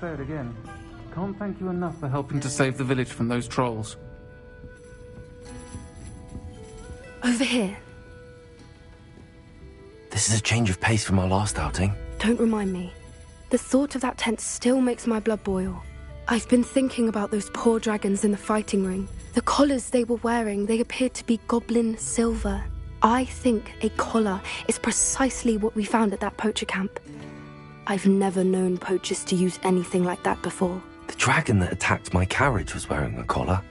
say it again. Can't thank you enough for helping to save the village from those trolls. Over here. This is a change of pace from our last outing. Don't remind me. The thought of that tent still makes my blood boil. I've been thinking about those poor dragons in the fighting ring. The collars they were wearing, they appeared to be goblin silver. I think a collar is precisely what we found at that poacher camp. I've never known poachers to use anything like that before. The dragon that attacked my carriage was wearing a collar,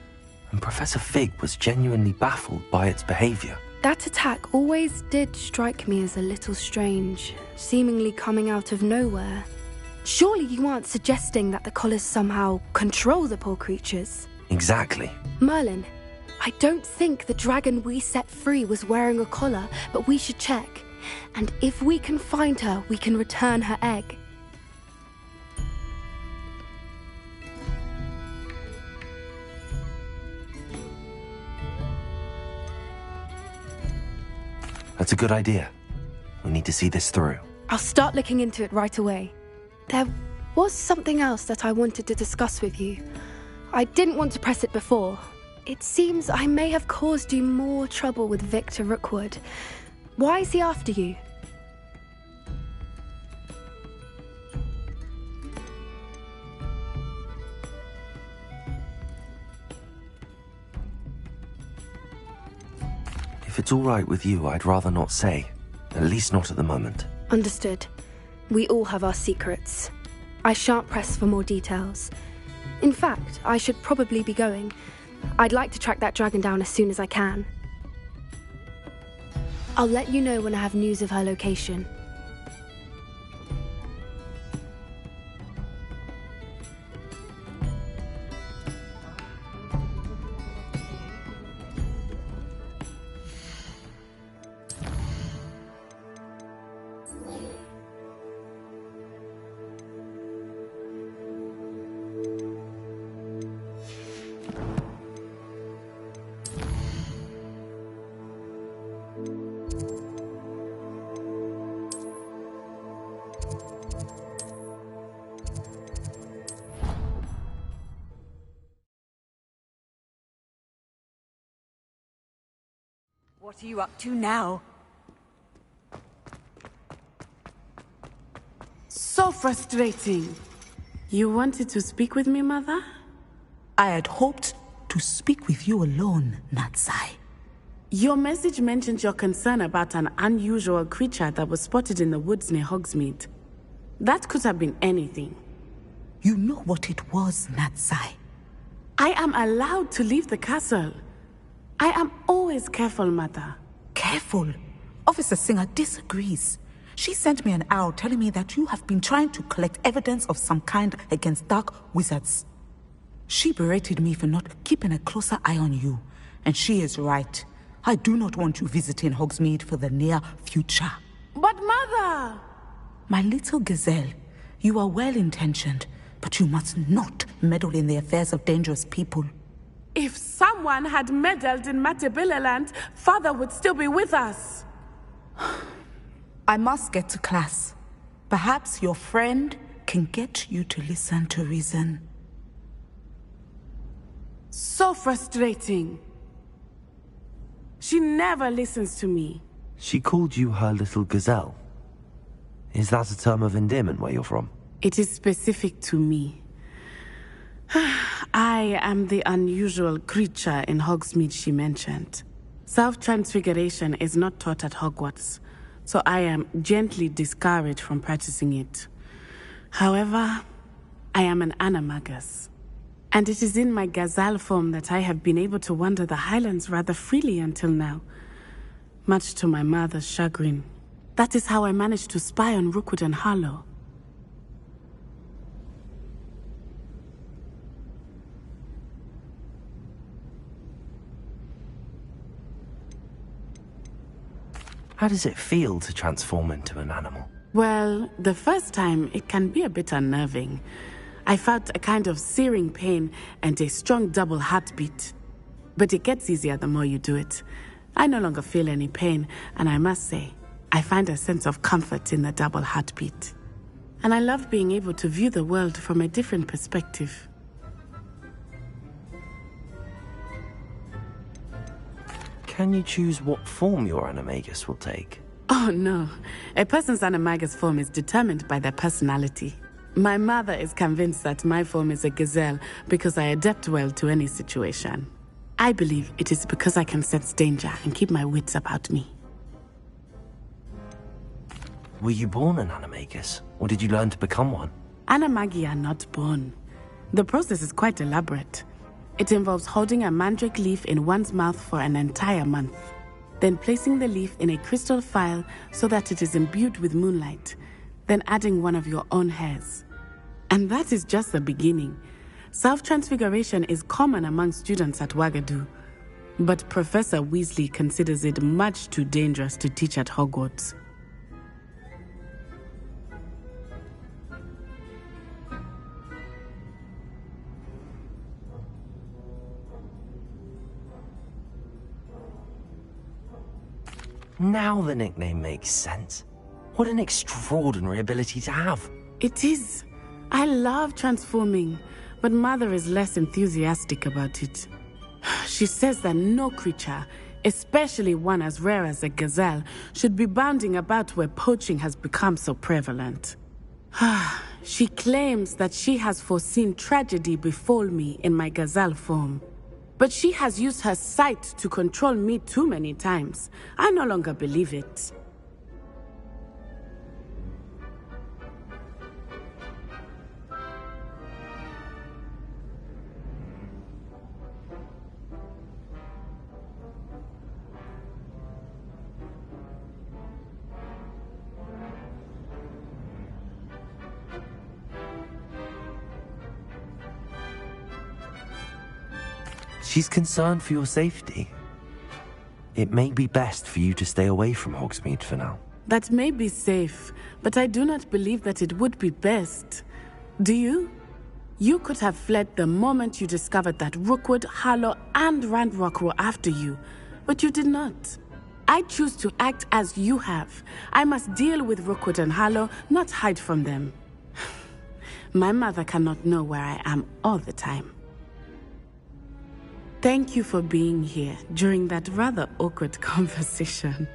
and Professor Fig was genuinely baffled by its behavior. That attack always did strike me as a little strange, seemingly coming out of nowhere. Surely you aren't suggesting that the collars somehow control the poor creatures? Exactly. Merlin, I don't think the dragon we set free was wearing a collar, but we should check. And if we can find her, we can return her egg. That's a good idea. We need to see this through. I'll start looking into it right away. There was something else that I wanted to discuss with you. I didn't want to press it before. It seems I may have caused you more trouble with Victor Rookwood. Why is he after you? If it's all right with you, I'd rather not say. At least not at the moment. Understood. We all have our secrets. I shan't press for more details. In fact, I should probably be going. I'd like to track that dragon down as soon as I can. I'll let you know when I have news of her location. What are you up to now? So frustrating. You wanted to speak with me, Mother? I had hoped to speak with you alone, Natsai. Your message mentioned your concern about an unusual creature that was spotted in the woods near Hogsmeade. That could have been anything. You know what it was, Natsai. I am allowed to leave the castle. I am always careful, Mother. Careful? Officer Singer disagrees. She sent me an owl telling me that you have been trying to collect evidence of some kind against dark wizards. She berated me for not keeping a closer eye on you, and she is right. I do not want you visiting Hogsmeade for the near future. But Mother! My little gazelle, you are well-intentioned, but you must not meddle in the affairs of dangerous people. If someone had meddled in Matabeleland, Father would still be with us. I must get to class. Perhaps your friend can get you to listen to reason. So frustrating. She never listens to me. She called you her little gazelle. Is that a term of endearment where you're from? It is specific to me. I am the unusual creature in Hogsmeade she mentioned. Self-transfiguration is not taught at Hogwarts, so I am gently discouraged from practicing it. However, I am an animagus, and it is in my gazelle form that I have been able to wander the highlands rather freely until now, much to my mother's chagrin. That is how I managed to spy on Rookwood and Harlow. How does it feel to transform into an animal? Well, the first time it can be a bit unnerving. I felt a kind of searing pain and a strong double heartbeat. But it gets easier the more you do it. I no longer feel any pain, and I must say, I find a sense of comfort in the double heartbeat. and I love being able to view the world from a different perspective. Can you choose what form your animagus will take? Oh no, a person's animagus form is determined by their personality. My mother is convinced that my form is a gazelle because I adapt well to any situation. I believe it is because I can sense danger and keep my wits about me. Were you born an animagus, or did you learn to become one? Animagi are not born. The process is quite elaborate. It involves holding a mandrake leaf in one's mouth for an entire month, then placing the leaf in a crystal phial so that it is imbued with moonlight, then adding one of your own hairs. And that is just the beginning. Self-transfiguration is common among students at Ouagadougou, but Professor Weasley considers it much too dangerous to teach at Hogwarts. Now the nickname makes sense. What an extraordinary ability to have. It is. I love transforming, but Mother is less enthusiastic about it. She says that no creature, especially one as rare as a gazelle, should be bounding about where poaching has become so prevalent. She claims that she has foreseen tragedy befall me in my gazelle form. But she has used her sight to control me too many times. I no longer believe it. She's concerned for your safety. It may be best for you to stay away from Hogsmeade for now. That may be safe, but I do not believe that it would be best. Do you? You could have fled the moment you discovered that Rookwood, Harlow, and Ranrock were after you, but you did not. I choose to act as you have. I must deal with Rookwood and Harlow, not hide from them. My mother cannot know where I am all the time. Thank you for being here during that rather awkward conversation.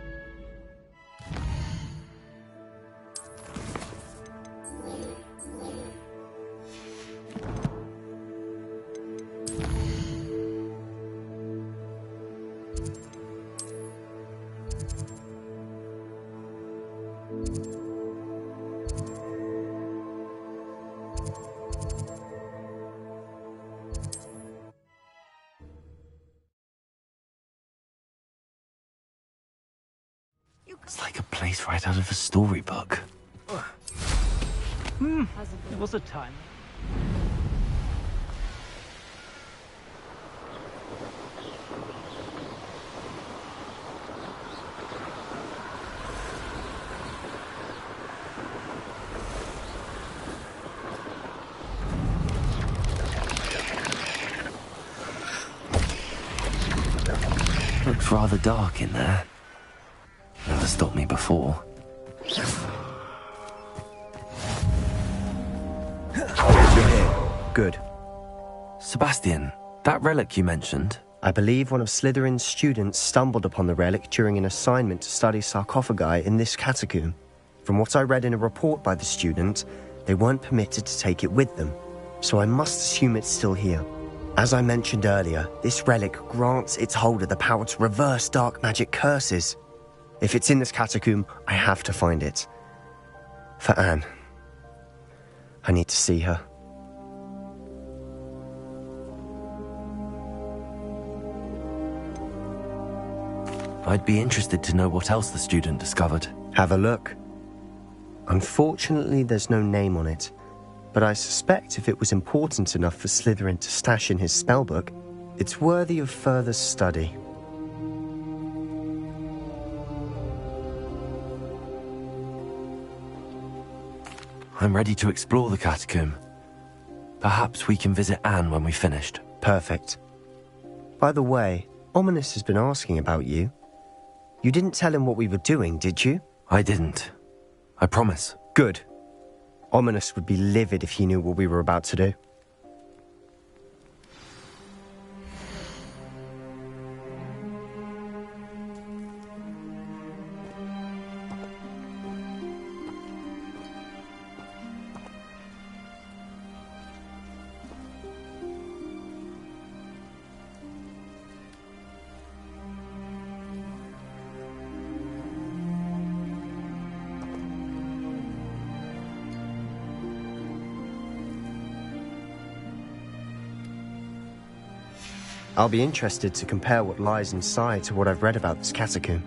It's like a place right out of a storybook. It was a time. Looks rather dark in there. Never stopped me before. You're here. Good. Sebastian, that relic you mentioned. I believe one of Slytherin's students stumbled upon the relic during an assignment to study sarcophagi in this catacomb. From what I read in a report by the student, they weren't permitted to take it with them, so I must assume it's still here. As I mentioned earlier, this relic grants its holder the power to reverse dark magic curses. If it's in this catacomb, I have to find it. For Anne. I need to see her. I'd be interested to know what else the student discovered. Have a look. Unfortunately, there's no name on it, but I suspect if it was important enough for Slytherin to stash in his spellbook, it's worthy of further study. I'm ready to explore the catacomb. Perhaps we can visit Anne when we've finished. Perfect. By the way, Ominous has been asking about you. You didn't tell him what we were doing, did you? I didn't. I promise. Good. Ominous would be livid if he knew what we were about to do. I'll be interested to compare what lies inside to what I've read about this catacomb.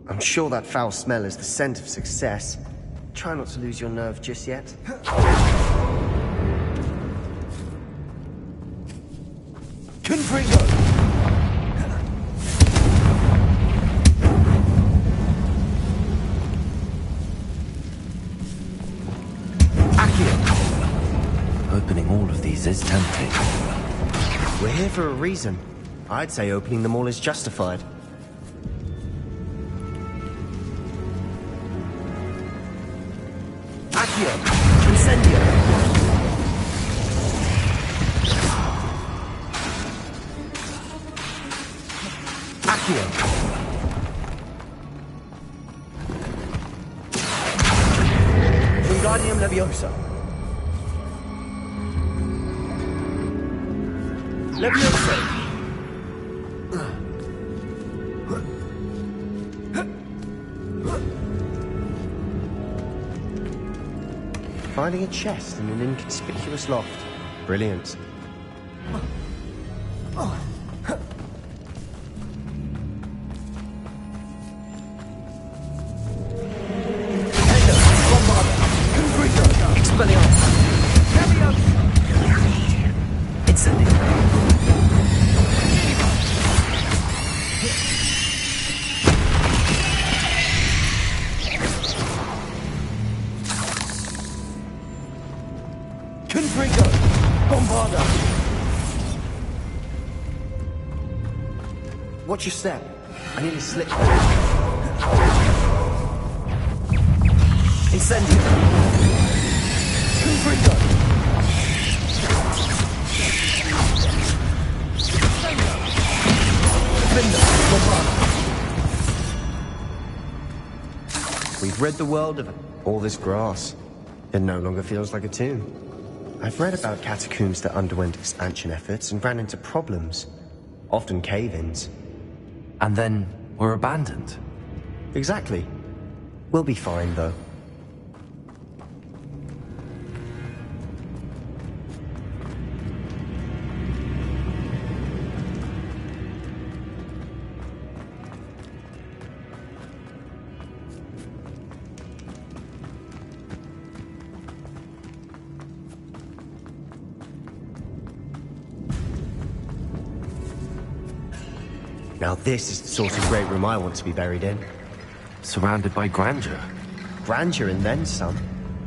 I'm sure that foul smell is the scent of success. Try not to lose your nerve just yet. Confringo! Opening all of these is tempting. We're here for a reason. I'd say opening them all is justified. Accio! Incendio! Accio! Wingardium Leviosa! Leviosa! Finding a chest in an inconspicuous loft. Brilliant. Watch your step. I nearly slipped. Incendio! Confringo! We've rid the world of all this grass. It no longer feels like a tomb. I've read about catacombs that underwent expansion efforts and ran into problems. Often cave-ins. And then were abandoned. Exactly. We'll be fine, though. Now this is the sort of great room I want to be buried in. Surrounded by grandeur. Grandeur and then some.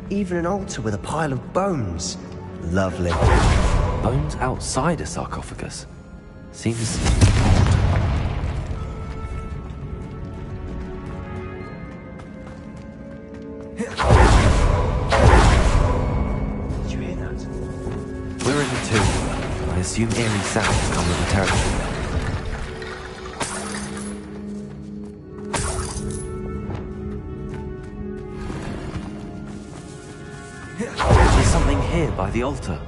Even an altar with a pile of bones. Lovely. Bones outside a sarcophagus. Seems Did you hear that? We're in the tomb. I assume eerie sounds come with the territory. There's something here by the altar.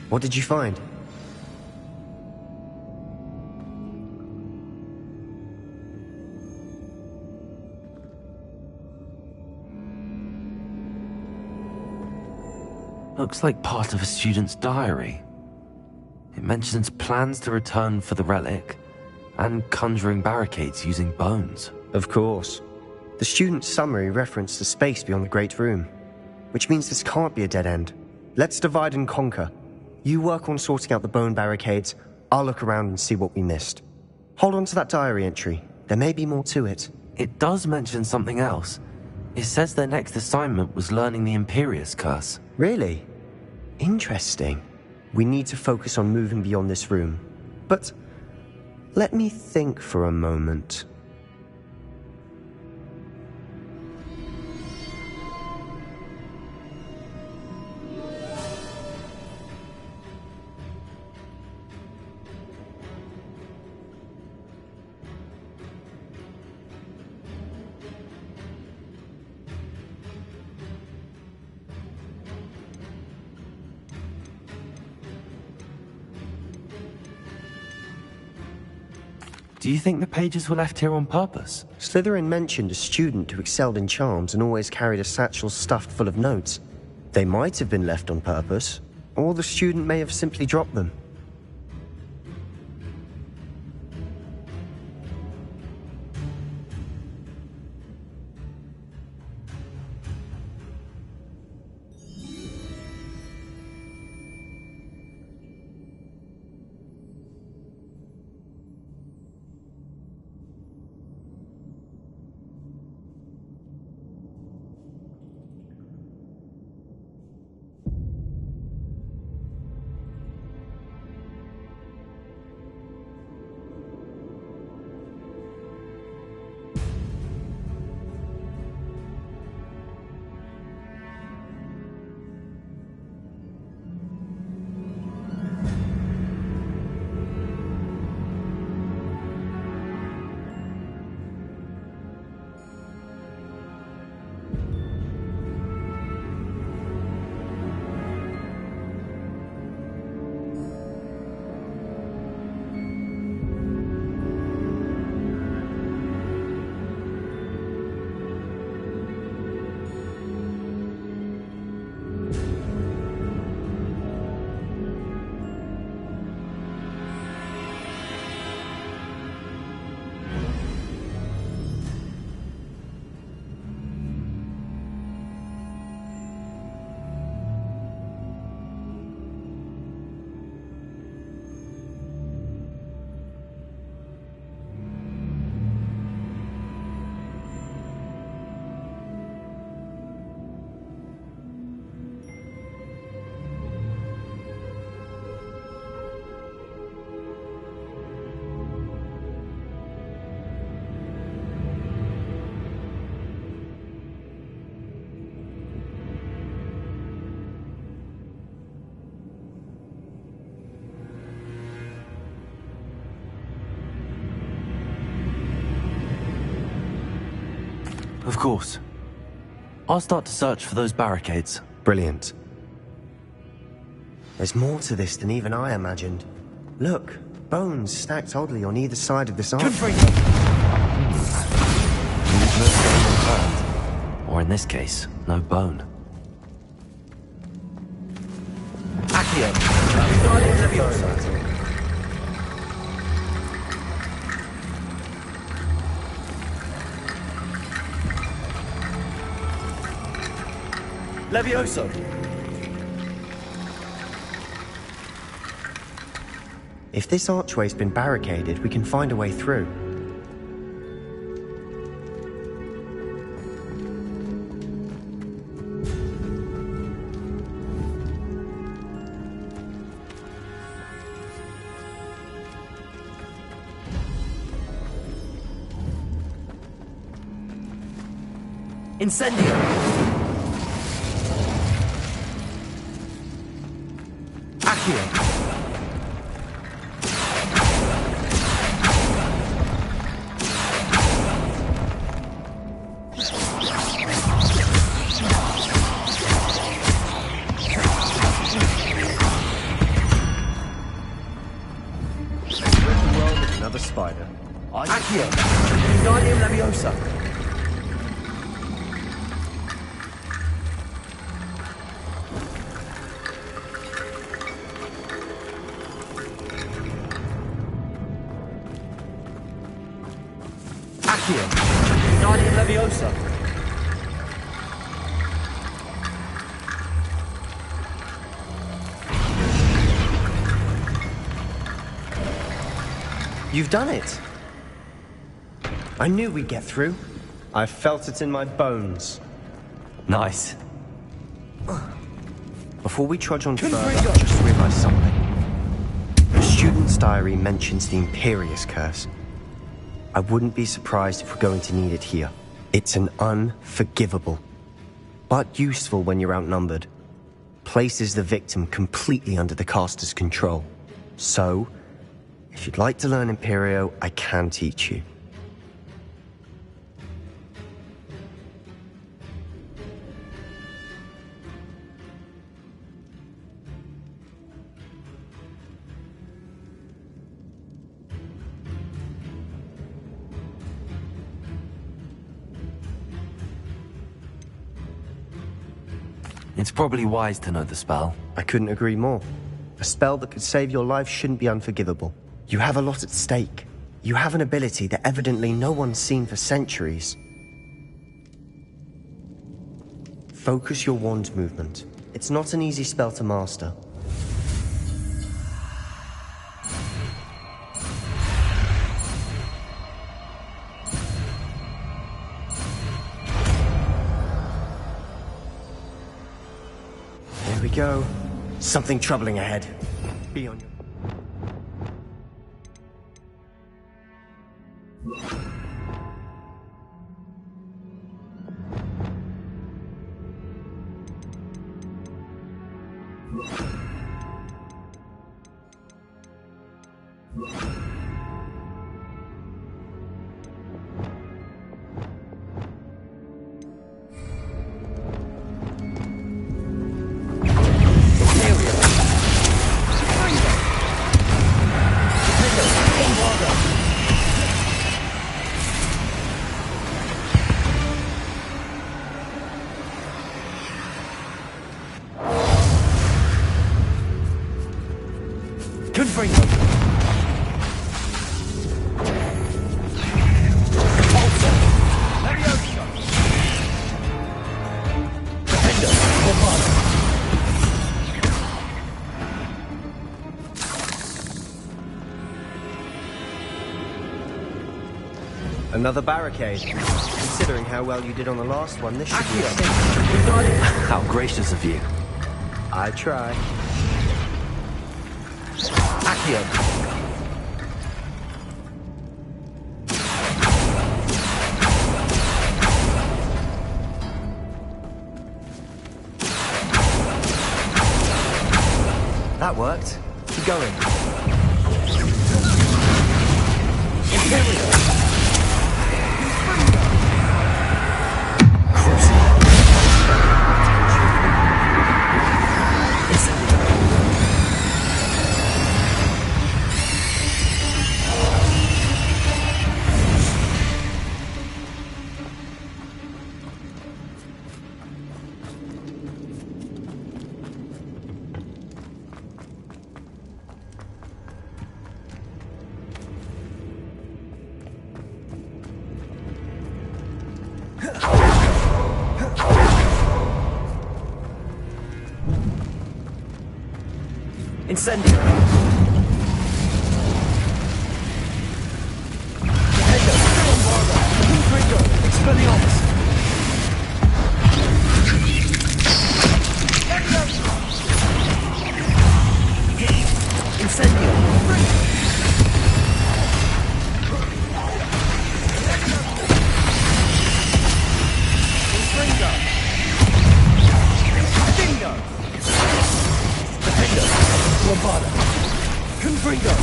What did you find? Looks like part of a student's diary. It mentions plans to return for the relic and conjuring barricades using bones. Of course. The student's summary referenced the space beyond the Great Room, which means this can't be a dead end. Let's divide and conquer. You work on sorting out the bone barricades, I'll look around and see what we missed. Hold on to that diary entry. There may be more to it. It does mention something else. It says their next assignment was learning the Imperius Curse. Really? Interesting. We need to focus on moving beyond this room. But let me think for a moment. Do you think the pages were left here on purpose? Slytherin mentioned a student who excelled in charms and always carried a satchel stuffed full of notes. They might have been left on purpose, or the student may have simply dropped them. Of course. I'll start to search for those barricades. Brilliant. There's more to this than even I imagined. Look, bones stacked oddly on either side of this arch. Movement getting returned. Or in this case, no bone. Accio! Levioso! If this archway's been barricaded, we can find a way through. Incendio! Accio! Another spider. Accio! Wingardium Leviosa! Accio! Wingardium Leviosa! You've done it! I knew we'd get through. I felt it in my bones. Nice. Before we trudge on further, I just realized something. The student's diary mentions the Imperious Curse. I wouldn't be surprised if we're going to need it here. It's an unforgivable, but useful when you're outnumbered. Places the victim completely under the caster's control. So, if you'd like to learn Imperio, I can teach you. It's probably wise to know the spell. I couldn't agree more. A spell that could save your life shouldn't be unforgivable. You have a lot at stake. You have an ability that evidently no one's seen for centuries. Focus your wand movement. It's not an easy spell to master. There we go. Something troubling ahead. Be on your... Another barricade. Considering how well you did on the last one, this should be a safe. How gracious of you. I try. Accio! That worked. Keep going. Imperial! Incendio! Expelliarmus! Incendio! Bingo! Lombarda! Confringo!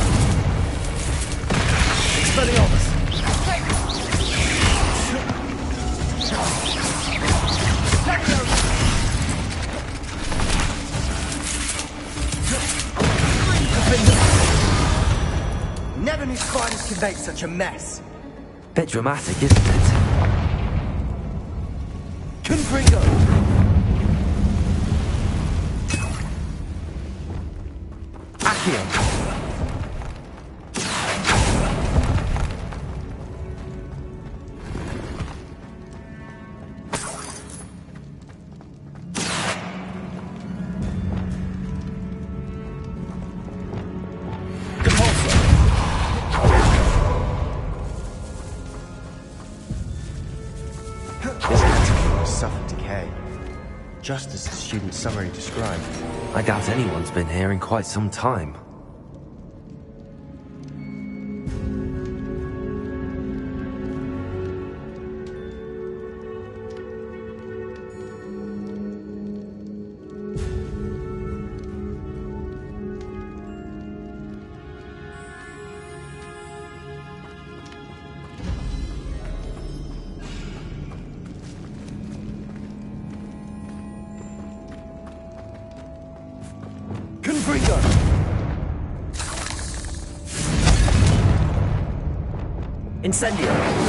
Expelliarmus! Never knew spiders could make such a mess. Bit dramatic, isn't it? Confringo! Accio! Suffered decay, just as the student's summary described. I doubt anyone's been here in quite some time. Incendio!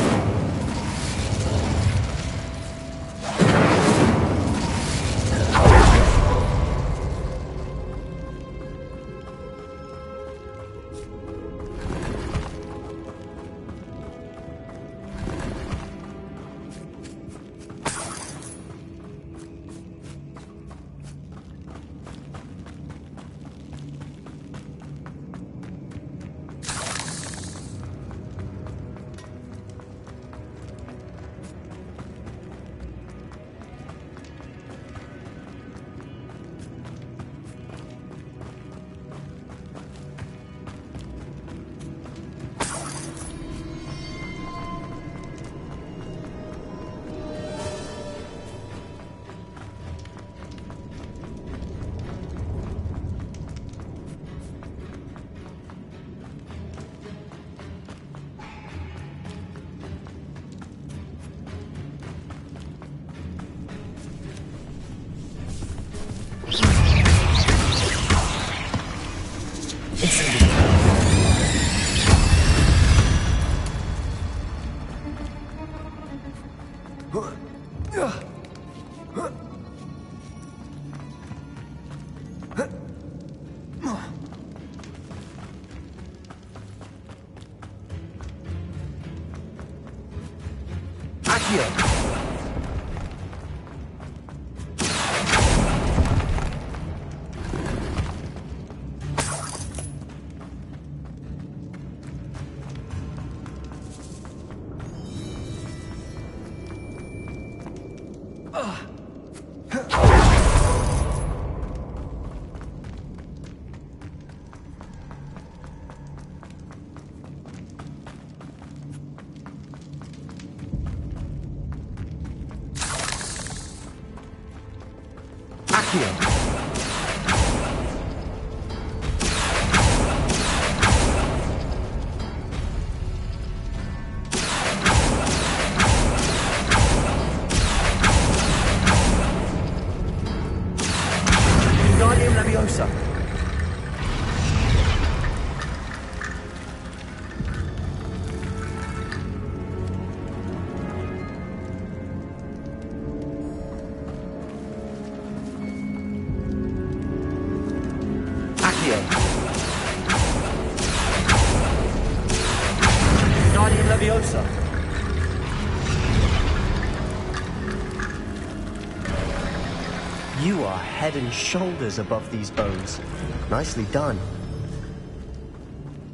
You are head and shoulders above these bones. Nicely done.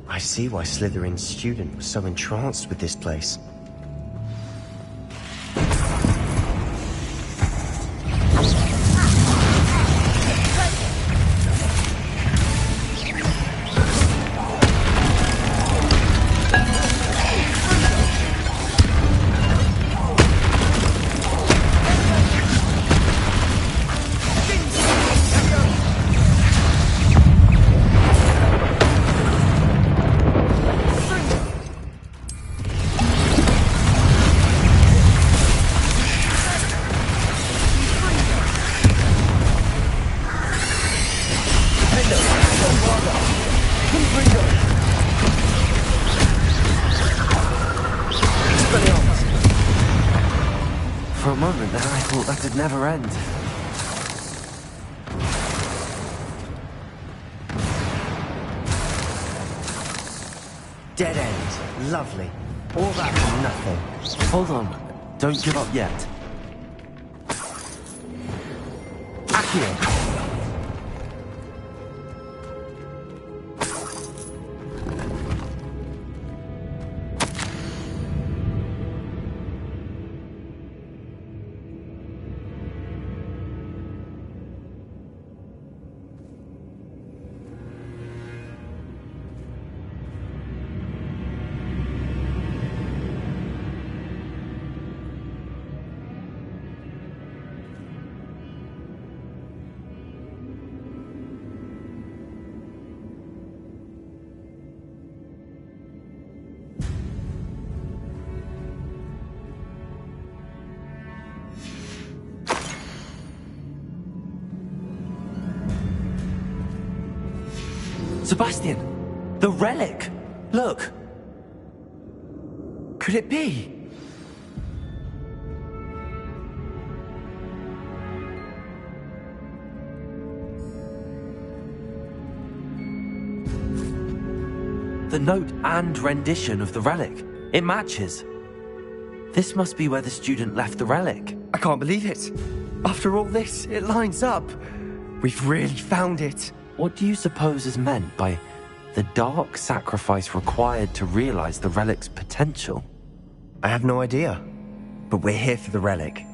I see why Slytherin's student was so entranced with this place. moment there, I thought that'd never end. Dead end. Lovely. All that for nothing. Hold on. Don't give up yet. Accio! Sebastian! The relic! Look! Could it be? The note and rendition of the relic. It matches. This must be where the student left the relic. I can't believe it. After all this, it lines up. We've really found it. What do you suppose is meant by the dark sacrifice required to realize the relic's potential? I have no idea, but we're here for the relic.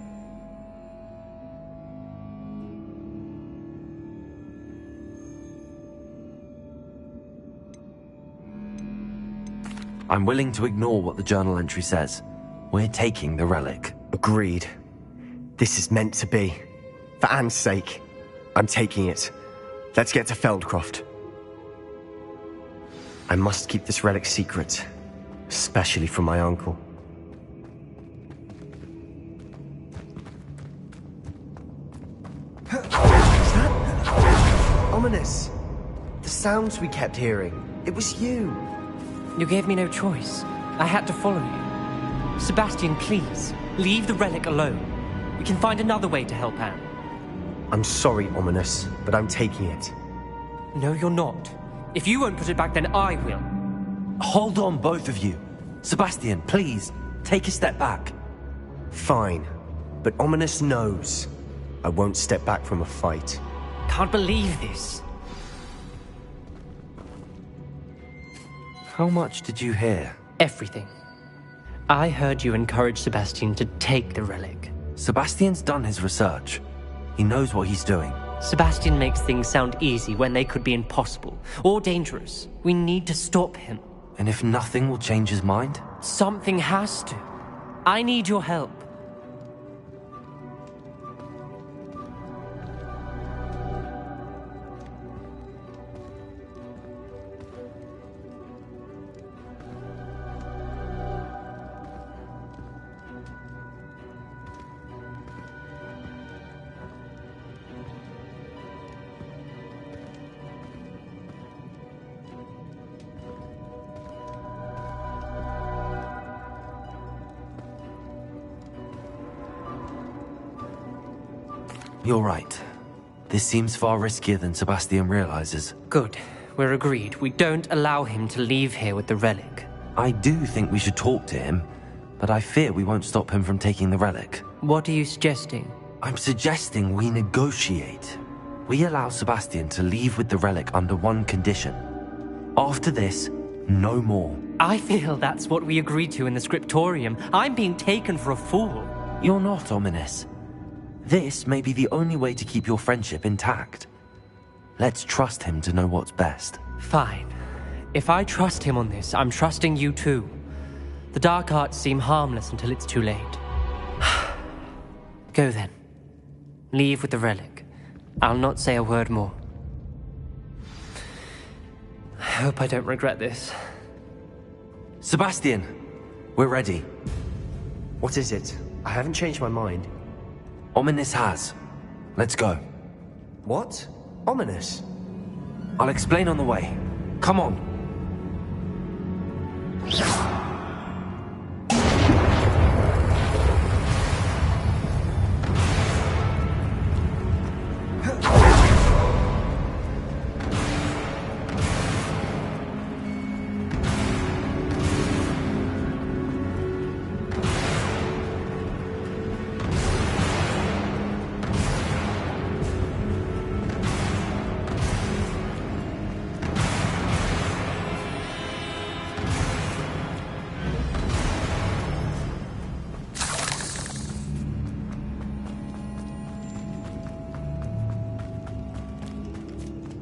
I'm willing to ignore what the journal entry says. We're taking the relic. Agreed. This is meant to be. For Anne's sake, I'm taking it. Let's get to Feldcroft. I must keep this relic secret, especially from my uncle. Is that ominous? The sounds we kept hearing. It was you. You gave me no choice. I had to follow you. Sebastian, please, leave the relic alone. We can find another way to help Anne. I'm sorry, Ominous, but I'm taking it. No, you're not. If you won't put it back, then I will. Hold on, both of you. Sebastian, please, take a step back. Fine, but Ominous knows I won't step back from a fight. Can't believe this. How much did you hear? Everything. I heard you encourage Sebastian to take the relic. Sebastian's done his research. He knows what he's doing. Sebastian makes things sound easy when they could be impossible or dangerous. We need to stop him. And if nothing will change his mind? Something has to. I need your help. You're right. This seems far riskier than Sebastian realizes. Good. We're agreed. We don't allow him to leave here with the relic. I do think we should talk to him, but I fear we won't stop him from taking the relic. What are you suggesting? I'm suggesting we negotiate. We allow Sebastian to leave with the relic under one condition. After this, no more. I feel that's what we agreed to in the scriptorium. I'm being taken for a fool. You're not, Ominous. This may be the only way to keep your friendship intact. Let's trust him to know what's best. Fine. If I trust him on this, I'm trusting you too. The dark arts seem harmless until it's too late. Go then. Leave with the relic. I'll not say a word more. I hope I don't regret this. Sebastian, we're ready. What is it? I haven't changed my mind. Ominous has. Let's go. What? Ominous? I'll explain on the way. Come on.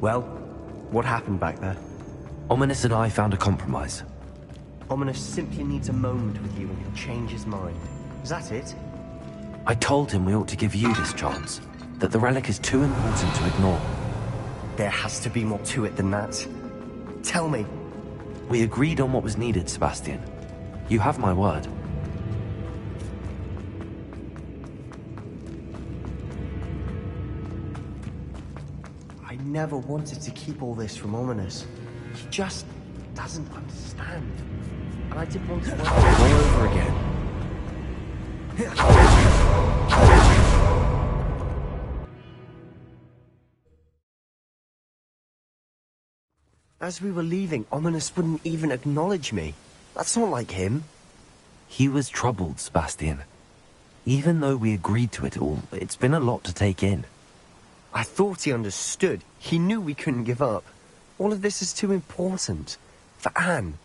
Well, what happened back there? Ominous and I found a compromise. Ominous simply needs a moment with you and he'll change his mind. Is that it? I told him we ought to give you this chance, that the relic is too important to ignore. There has to be more to it than that. Tell me. We agreed on what was needed, Sebastian. You have my word. I never wanted to keep all this from Ominous. He just doesn't understand. And I didn't want to work it all over again. As we were leaving, Ominous wouldn't even acknowledge me. That's not like him. He was troubled, Sebastian. Even though we agreed to it all, it's been a lot to take in. I thought he understood. He knew we couldn't give up. All of this is too important. For Anne.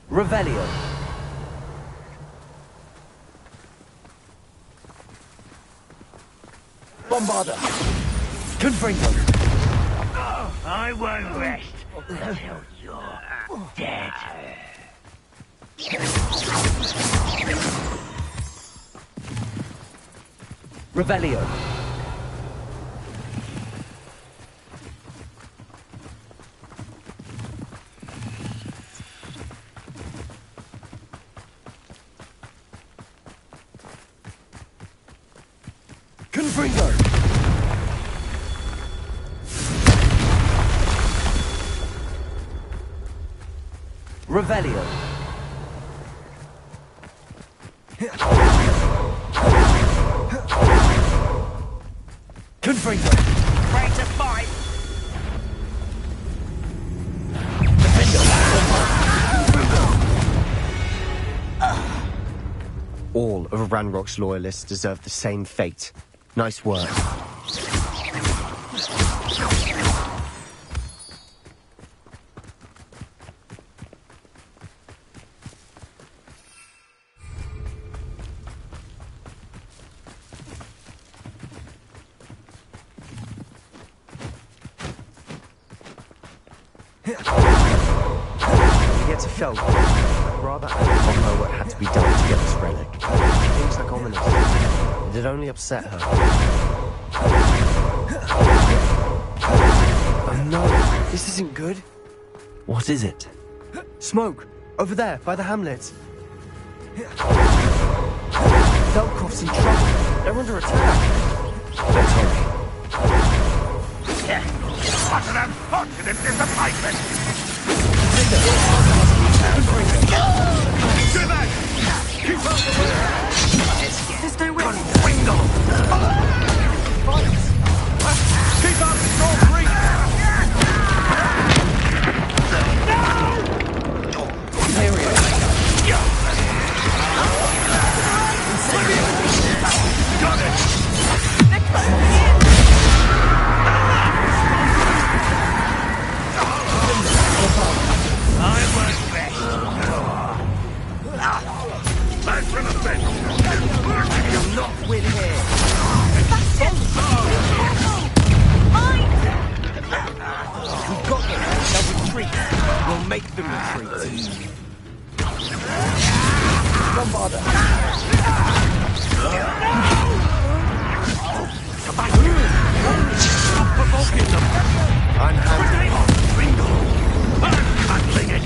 Revelio. Bombarda. Confringo. I won't rest until you're dead. Revelio. Confringo. Revelio. Confringo. Ready to fight? All of Ranrock's loyalists deserve the same fate. Nice work. When we get to Feld, I'd rather Anne know what had to be done to get this relic. Things like Ominous. It'd only upset her. Oh no, this isn't good. What is it? Smoke! Over there, by the hamlet. Velkov's in trouble. They're under attack. Let's hurry. What an unfortunate disappointment! Keep up the way! There's no way. Keep up, Storm Freak! Got it! I won't rest. Back from the bench. You'll not win here. We've got them. They'll retreat. We'll make them retreat. Bombarda. Stop provoking them. I'm handling it. Bingo. I'm handling it.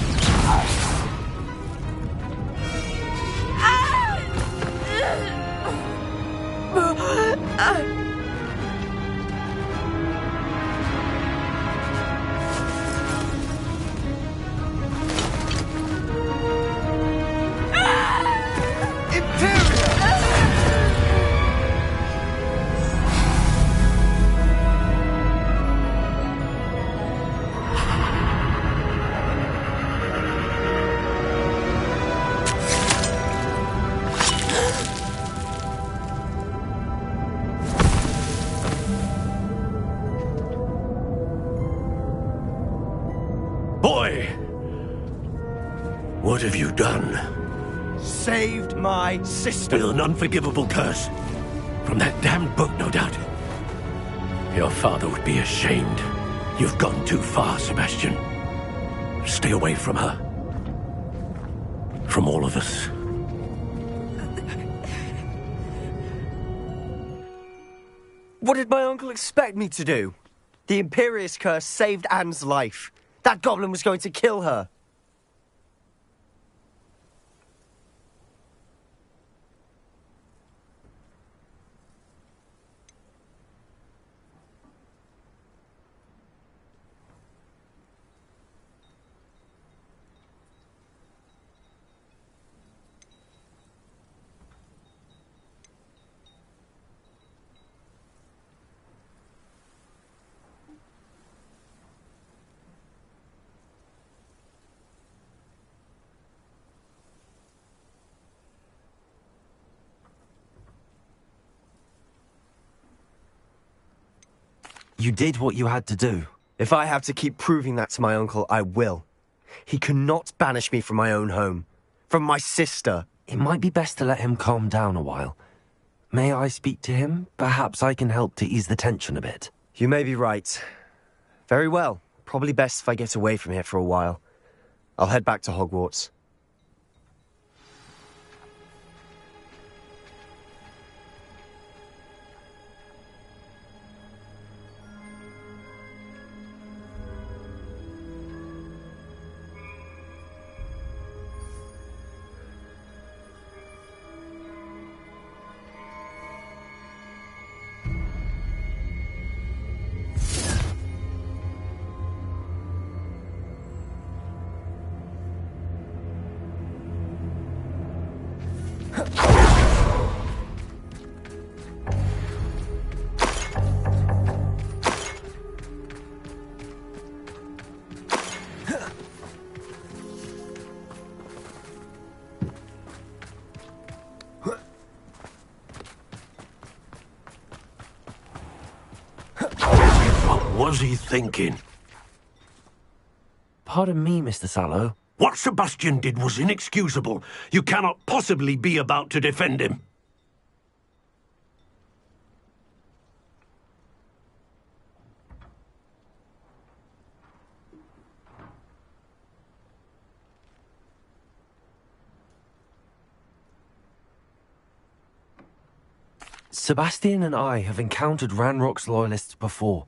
boy! What have you done? Saved my sister. With an unforgivable curse. From that damned book, no doubt. Your father would be ashamed. You've gone too far, Sebastian. Stay away from her. From all of us. What did my uncle expect me to do? The Imperious curse saved Anne's life. That goblin was going to kill her. You did what you had to do. If I have to keep proving that to my uncle, I will. He cannot banish me from my own home. From my sister. It might be best to let him calm down a while. May I speak to him? Perhaps I can help to ease the tension a bit. You may be right. Very well. Probably best if I get away from here for a while. I'll head back to Hogwarts. What was he thinking? Pardon me, Mr. Sallow. What Sebastian did was inexcusable. You cannot possibly be about to defend him. Sebastian and I have encountered Ranrock's loyalists before.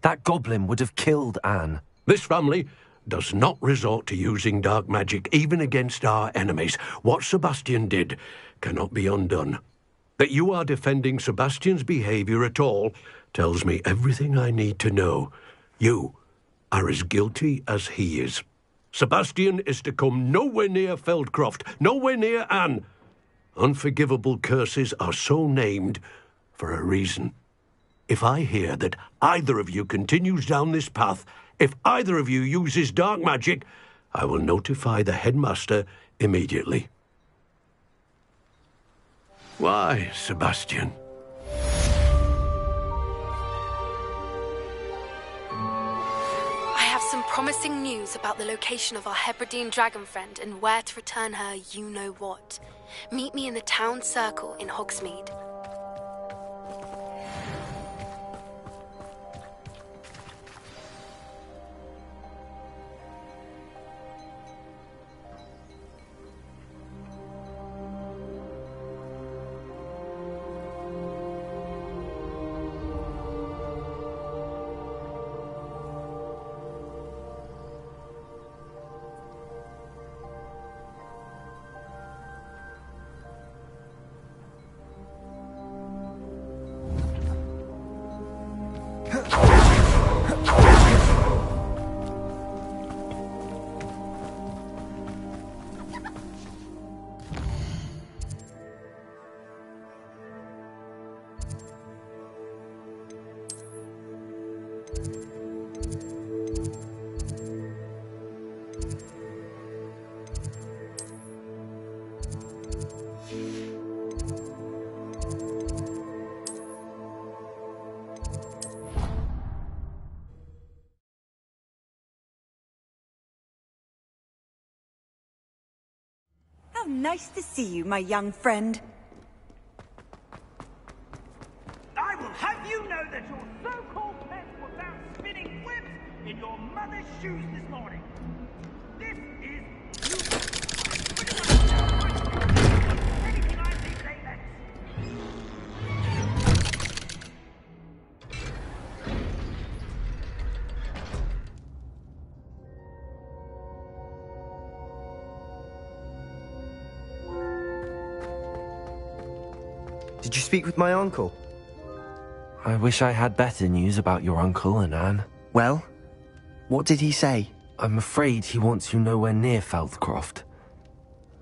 That goblin would have killed Anne. This family does not resort to using dark magic even against our enemies. What Sebastian did cannot be undone. That you are defending Sebastian's behavior at all tells me everything I need to know. You are as guilty as he is. Sebastian is to come nowhere near Feldcroft, nowhere near Anne. Unforgivable curses are so named for a reason. If I hear that either of you continues down this path, if either of you uses dark magic, I will notify the headmaster immediately. Why, Sebastian? I have some promising news about the location of our Hebridean dragon friend and where to return her you-know-what. Meet me in the town circle in Hogsmeade. How nice to see you, my young friend. I will have you know that your so-called pets were found spinning webs in your mother's shoes this morning. This is anything I say today, Lex. Did you speak with my uncle? I wish I had better news about your uncle and Anne. Well, what did he say? I'm afraid he wants you nowhere near Feldcroft.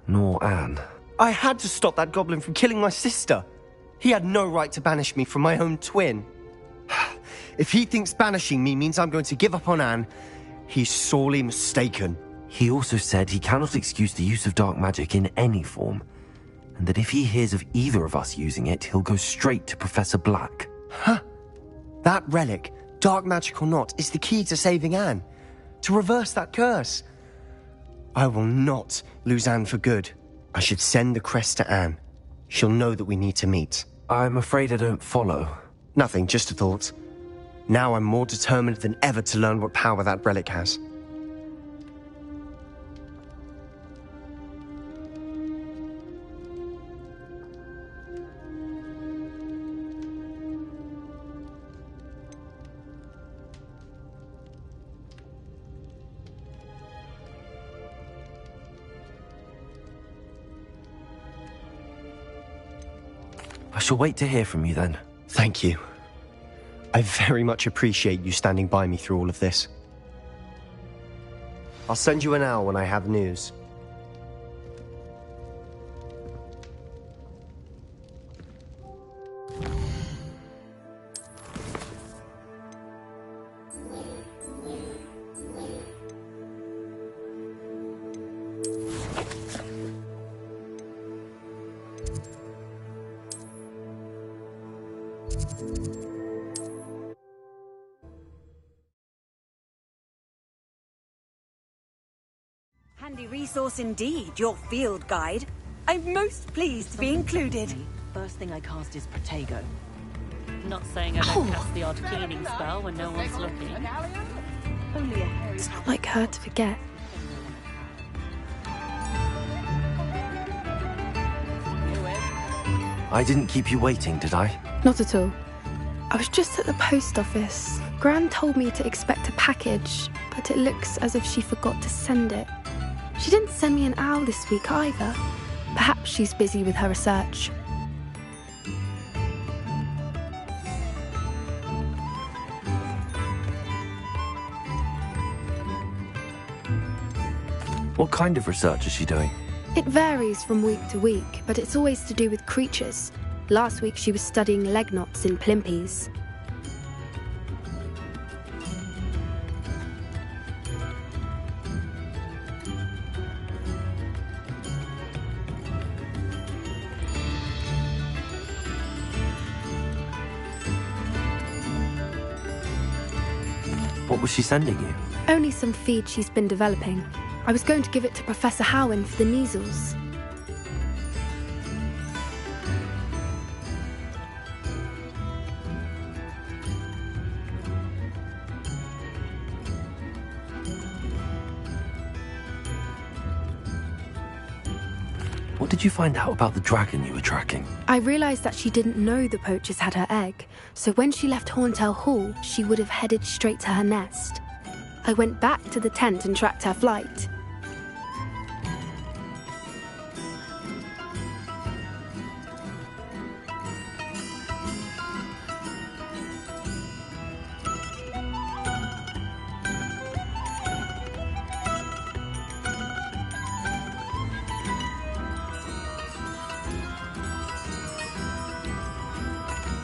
Nor Anne. I had to stop that goblin from killing my sister. He had no right to banish me from my own twin. If he thinks banishing me means I'm going to give up on Anne, he's sorely mistaken. He also said he cannot excuse the use of dark magic in any form, and that if he hears of either of us using it, he'll go straight to Professor Black. Huh? That relic, dark magic or not, is the key to saving Anne. To reverse that curse. I will not lose Anne for good. I should send the crest to Anne. She'll know that we need to meet. I'm afraid I don't follow. Nothing, just a thought. Now I'm more determined than ever to learn what power that relic has. I shall wait to hear from you then. Thank you. I very much appreciate you standing by me through all of this. I'll send you an owl when I have news. Handy resource indeed, your field guide. I'm most pleased to be included. First thing I cast is Protego. Not saying I don't cast the odd cleaning spell when no one's looking. Only a hairy... It's not like her to forget. I didn't keep you waiting, did I? Not at all. I was just at the post office. Gran told me to expect a package, but it looks as if she forgot to send it. She didn't send me an owl this week either. Perhaps she's busy with her research. What kind of research is she doing? It varies from week to week, but it's always to do with creatures. Last week she was studying leg knots in plimpies. What was she sending you? Only some feed she's been developing. I was going to give it to Professor Howen for the measles. What did you find out about the dragon you were tracking? I realised that she didn't know the poachers had her egg, so when she left Horntail Hall, she would have headed straight to her nest. I went back to the tent and tracked her flight.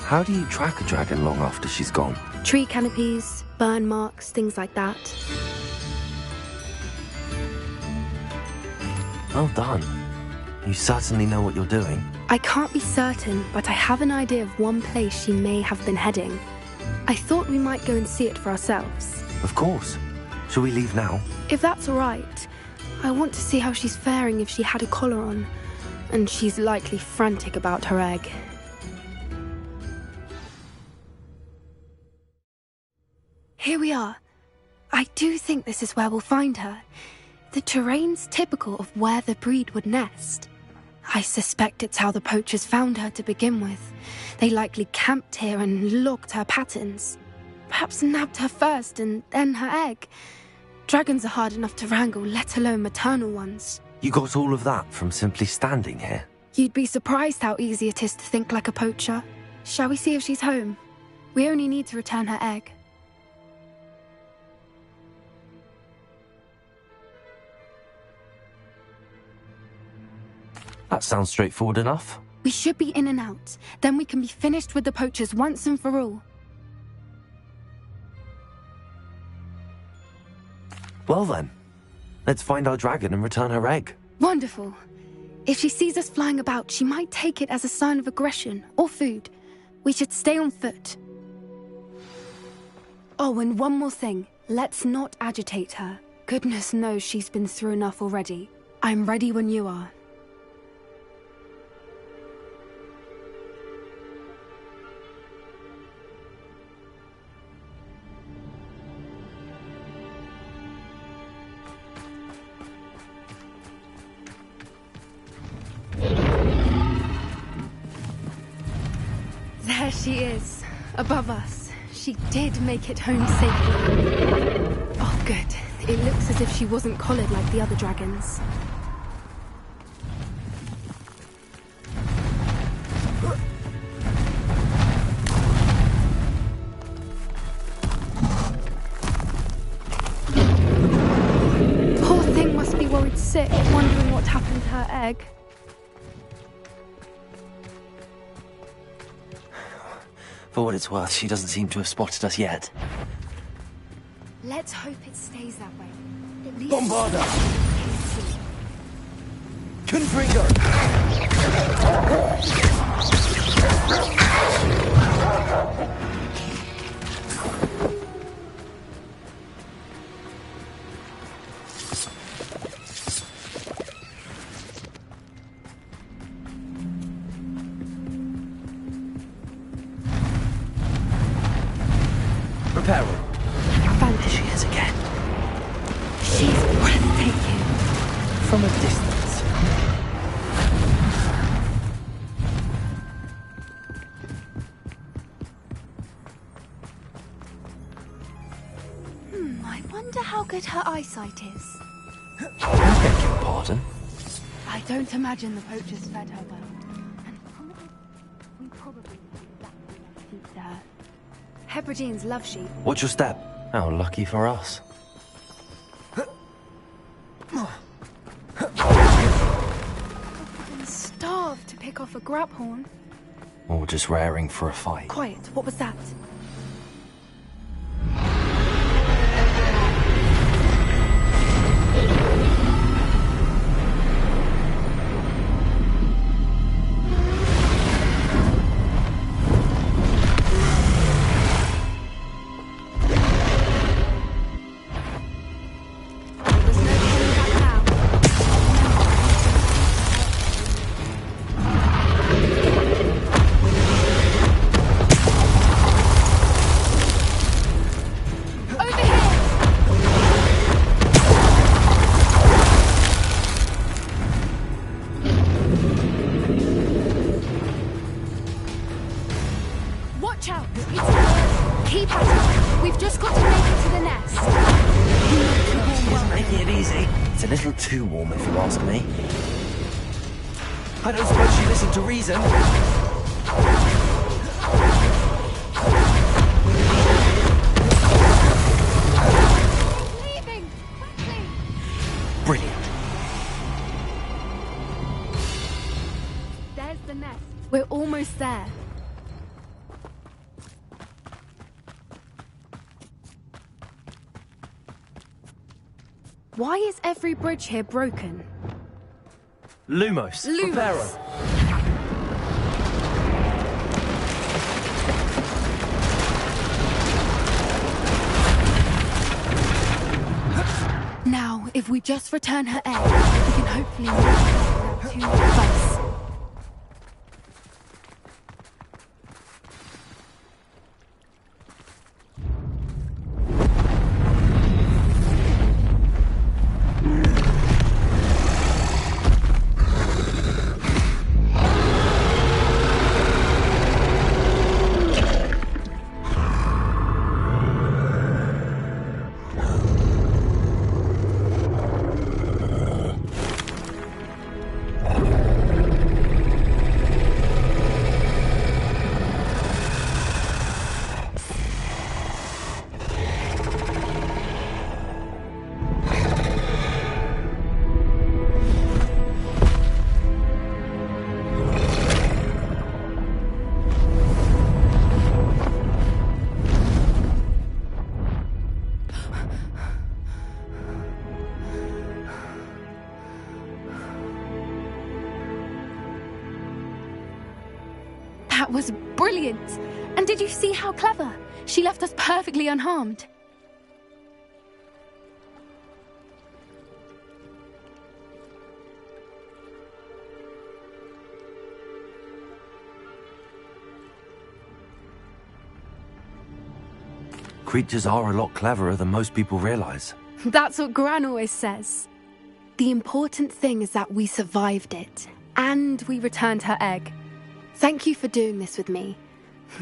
How do you track a dragon long after she's gone? Tree canopies, burn marks, things like that. Well done. You certainly know what you're doing. I can't be certain, but I have an idea of one place she may have been heading. I thought we might go and see it for ourselves. Of course. Shall we leave now? If that's all right. I want to see how she's faring if she had a collar on. And she's likely frantic about her egg. Here we are. I do think this is where we'll find her. The terrain's typical of where the breed would nest. I suspect it's how the poachers found her to begin with. They likely camped here and logged her patterns. Perhaps nabbed her first and then her egg. Dragons are hard enough to wrangle, let alone maternal ones. You got all of that from simply standing here? You'd be surprised how easy it is to think like a poacher. Shall we see if she's home? We only need to return her egg. That sounds straightforward enough. We should be in and out. Then we can be finished with the poachers once and for all. Well then, let's find our dragon and return her egg. Wonderful. If she sees us flying about, she might take it as a sign of aggression or food. We should stay on foot. Oh, and one more thing. Let's not agitate her. Goodness knows she's been through enough already. I'm ready when you are. There she is, above us. She did make it home safely. Oh, good. It looks as if she wasn't collared like the other dragons. Poor thing must be worried sick, wondering what happened to her egg. For what it's worth, she doesn't seem to have spotted us yet. Let's hope it stays that way. At least Bombarda! Confringo! Reparo. There she is again. She's breathtaking. From a distance. I wonder how good her eyesight is. I beg your pardon? I don't imagine the poachers fed her well. And we probably feed to her. Hebrideans love sheep. What's your step? How lucky for us. I'm starved to pick off a graphorn. Or just raring for a fight. Quiet, what was that? Too warm, if you ask me. I don't suppose she listened to reason. Leaving! Quickly! Brilliant. There's the nest. We're almost there. Why is every bridge here broken? Lumos. Lumos. Now, If we just return her egg, we can hopefully make her without too much fuss. That was brilliant! And did you see how clever? She left us perfectly unharmed. Creatures are a lot cleverer than most people realize. That's what Gran always says. The important thing is that we survived it, and we returned her egg. Thank you for doing this with me.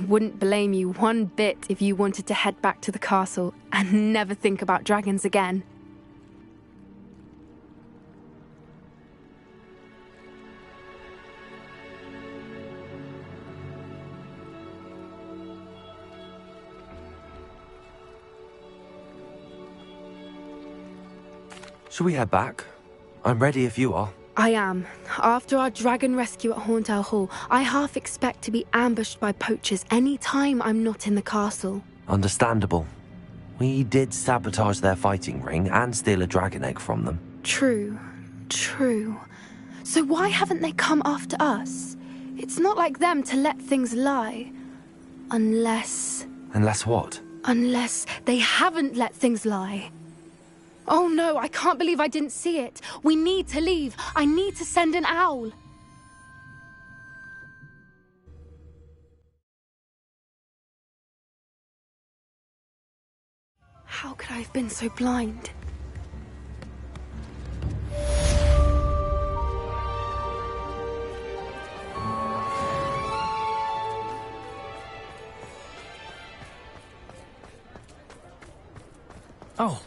Wouldn't blame you one bit if you wanted to head back to the castle and never think about dragons again. Shall we head back? I'm ready if you are. I am. After our dragon rescue at Hauntow Hall, I half expect to be ambushed by poachers any time I'm not in the castle. Understandable. We did sabotage their fighting ring and steal a dragon egg from them. True. So why haven't they come after us? It's not like them to let things lie. Unless... Unless what? Unless they haven't let things lie. Oh no, I can't believe I didn't see it. We need to leave. I need to send an owl. How could I have been so blind? Oh.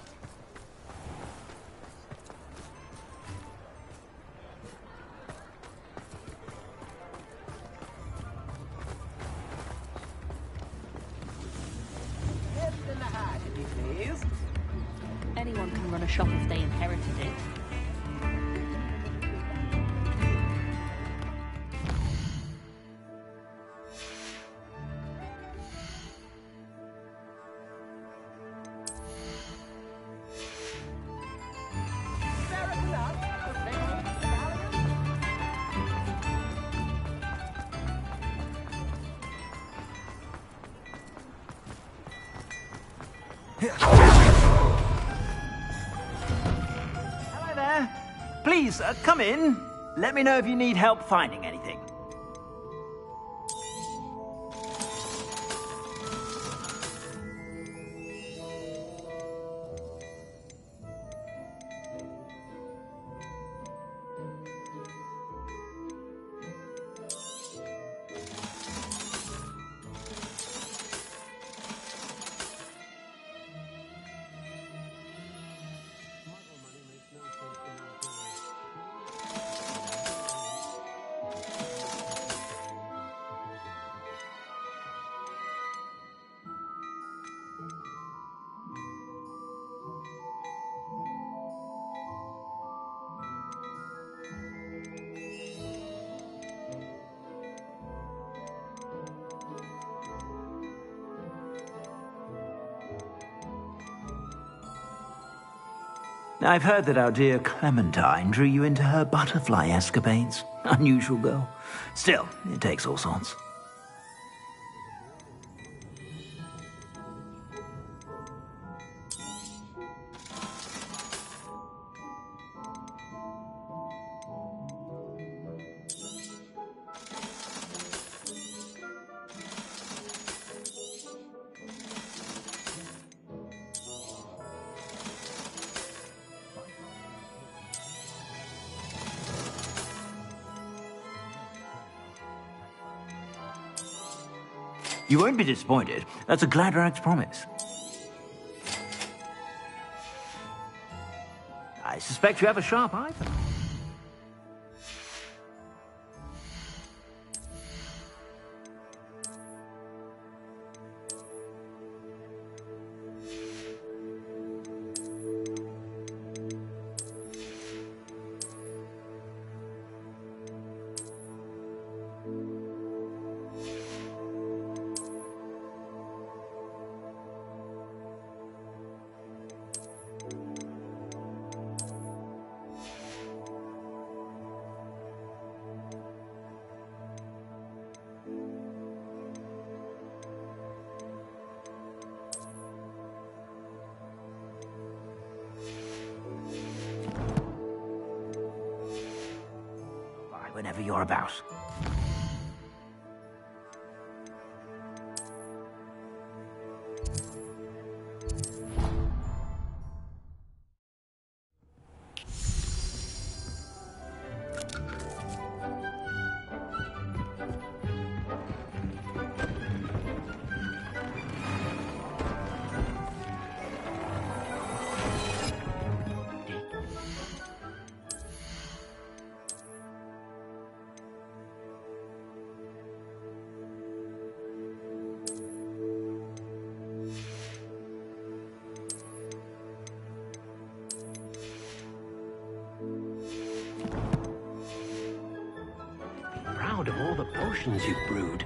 Anyone can run a shop if they inherited it. Hello there. Please, come in. Let me know if you need help finding anything. I've heard that our dear Clementine drew you into her butterfly escapades. Unusual girl. Still, it takes all sorts. You won't be disappointed. That's a Gladrag's promise. I suspect you have a sharp eye for that. Whenever you're about. Proud of all the potions you've brewed.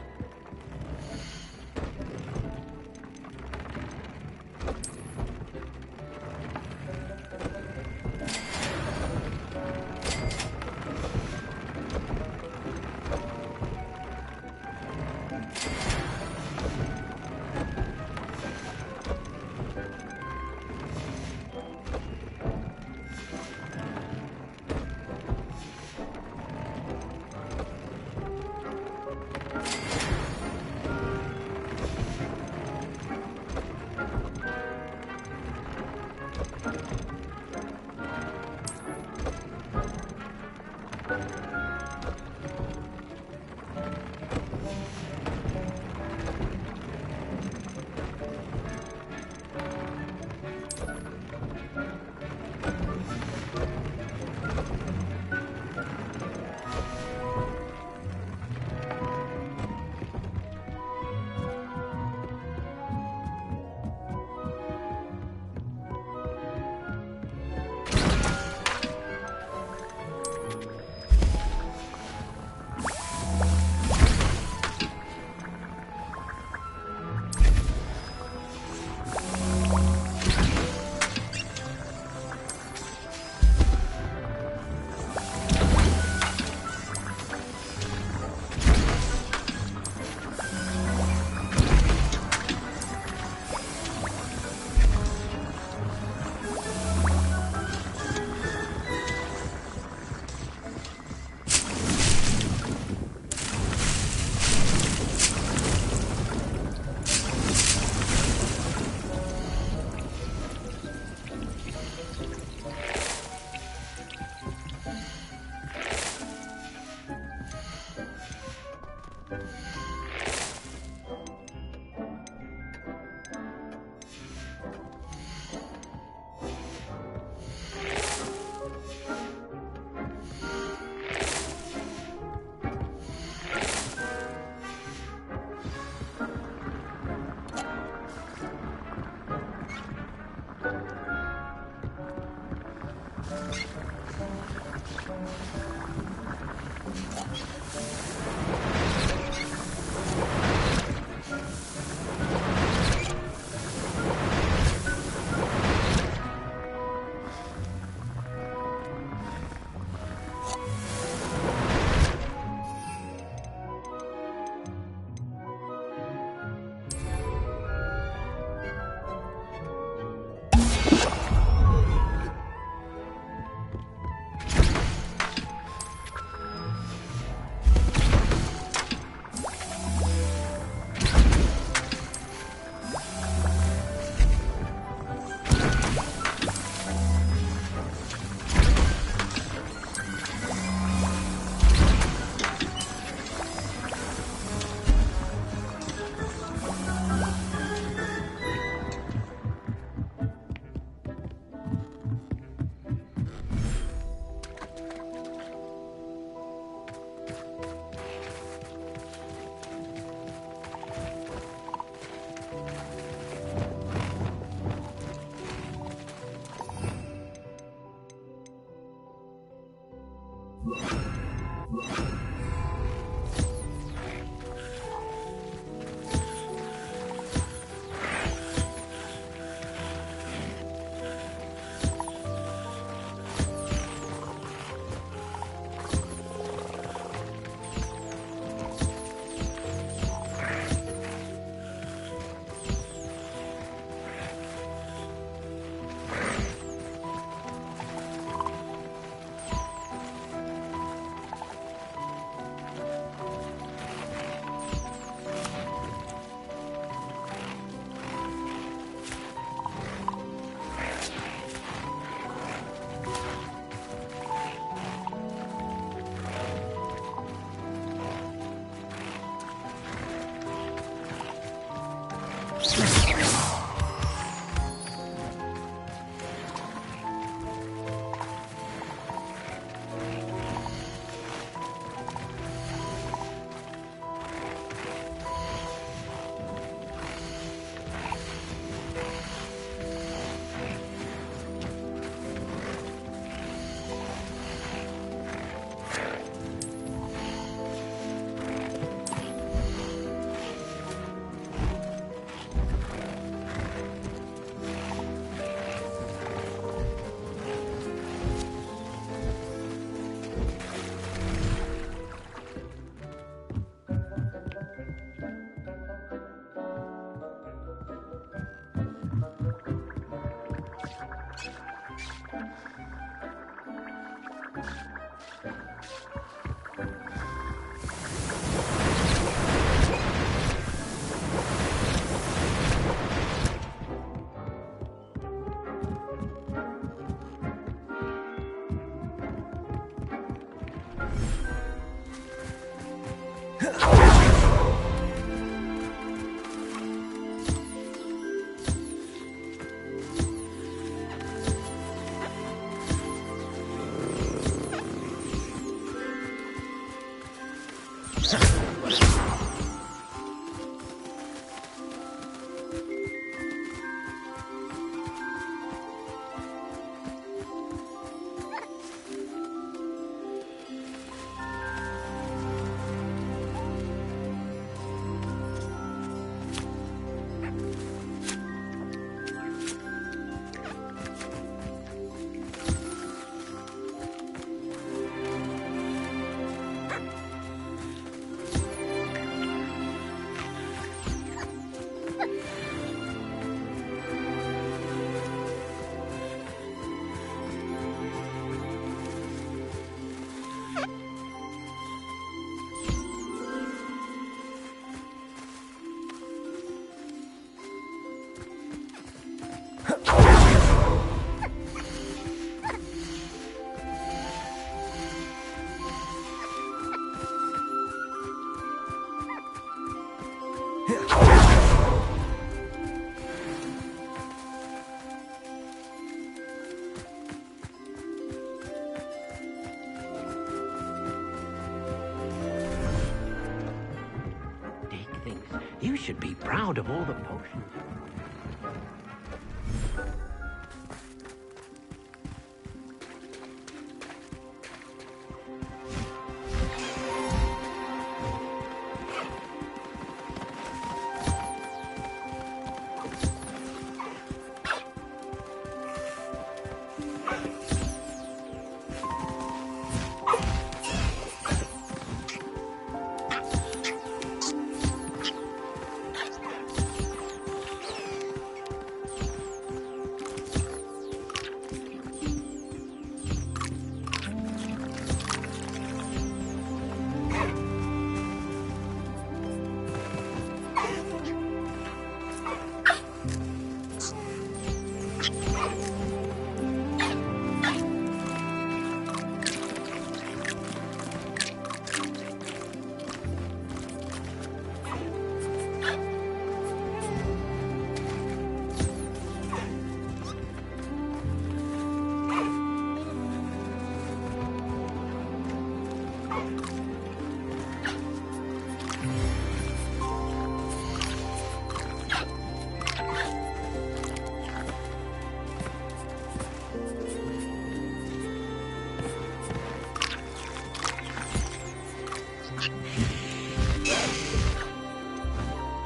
You should be proud of all the potions.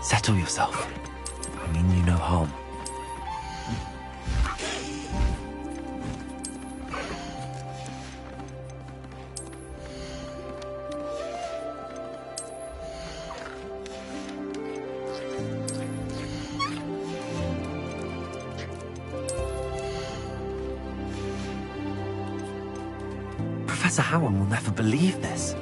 Settle yourself. I mean you no harm. Professor Howard will never believe this.